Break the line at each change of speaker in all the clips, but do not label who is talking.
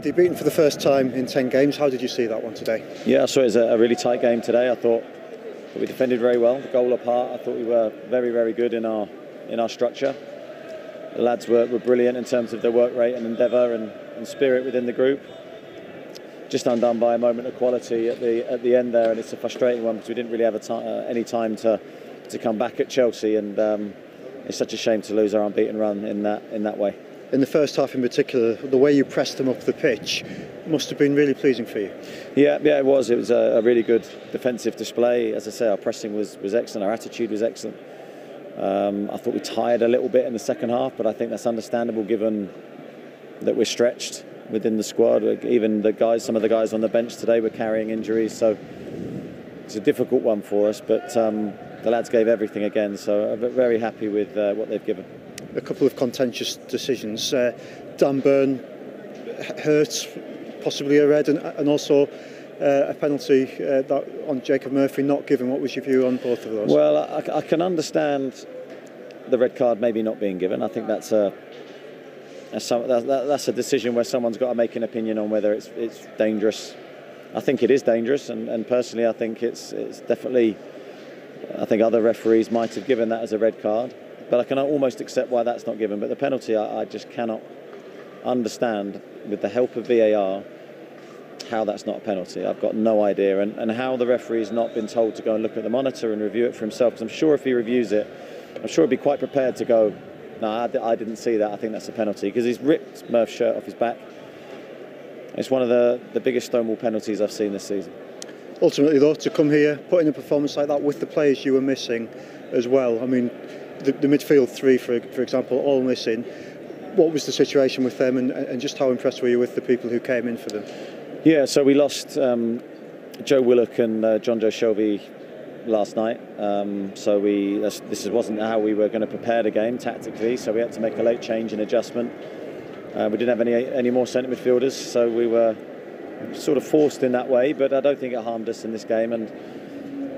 They're beaten for the first time in 10 games. How did you see that one today?
Yeah, I saw it as a really tight game today. I thought that we defended very well. The goal apart, I thought we were very, very good in our structure. The lads were brilliant in terms of their work rate and endeavour and spirit within the group. Just undone by a moment of quality at the end there, and it's a frustrating one because we didn't really have any time to come back at Chelsea, and it's such a shame to lose our unbeaten run in that way.
In the first half in particular, the way you pressed them up the pitch must have been really pleasing for you.
Yeah, it was. It was a really good defensive display. As I say, our pressing was excellent, our attitude was excellent. I thought we tired a little bit in the second half, but I think that's understandable given that we're stretched within the squad. Even some of the guys on the bench today were carrying injuries, so it's a difficult one for us, but the lads gave everything again, so I'm very happy with what they've given.
A couple of contentious decisions. Dan Burn hurt, possibly a red, and also a penalty on Jacob Murphy not given. What was your view on both of those?
Well, I can understand the red card maybe not being given. I think that's a decision where someone's got to make an opinion on whether it's dangerous. I think it is dangerous, and personally I think it's definitely. I think other referees might have given that as a red card, but I can almost accept why that's not given. But the penalty, I just cannot understand, with the help of VAR, how that's not a penalty. I've got no idea, and how the referee's not been told to go and look at the monitor and review it for himself. Because I'm sure if he reviews it, I'm sure he'd be quite prepared to go, no, I didn't see that, I think that's a penalty, because he's ripped Murph's shirt off his back. It's one of the biggest Stonewall penalties I've seen this season.
Ultimately though, to come here, put in a performance like that with the players you were missing as well, I mean, the midfield three, for example, all missing. What was the situation with them, and just how impressed were you with the people who came in for them?
Yeah, so we lost Joe Willock and John Joe Shelby last night, so this wasn't how we were going to prepare the game tactically, so we had to make a late change and adjustment. We didn't have any more centre midfielders, so we were sort of forced in that way, but I don't think it harmed us in this game, and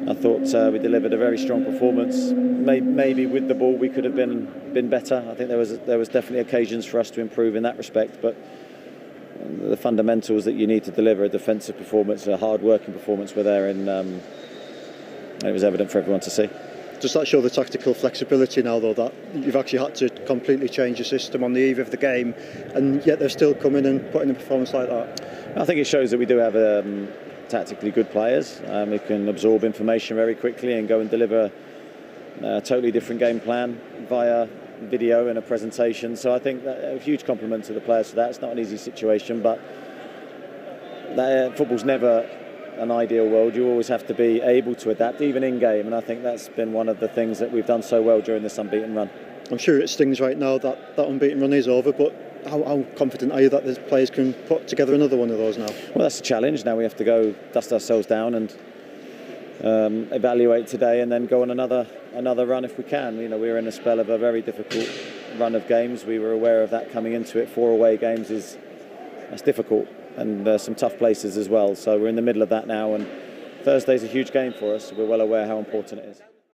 I thought we delivered a very strong performance. Maybe with the ball we could have been better. I think there was definitely occasions for us to improve in that respect, but the fundamentals that you need to deliver, a defensive performance, a hard-working performance, were there, and it was evident for everyone to see.
Does that show the tactical flexibility now, though, that you've actually had to completely change your system on the eve of the game, and yet they're still coming and putting a performance like that?
I think it shows that we do have tactically good players. We can absorb information very quickly and go and deliver a totally different game plan via video and a presentation. So I think that a huge compliment to the players for that. It's not an easy situation, but football's never an ideal world. You always have to be able to adapt, even in game, and I think that's been one of the things that we've done so well during this unbeaten run.
I'm sure it stings right now that unbeaten run is over, but how confident are you that the players can put together another one of those now? Well,
that's a challenge. Now we have to go dust ourselves down and evaluate today, and then go on another run if we can. You know, we're in a spell of a very difficult run of games. We were aware of that coming into it. 4 away games that's difficult, and some tough places as well. So we're in the middle of that now, and Thursday's a huge game for us. We're well aware how important it is.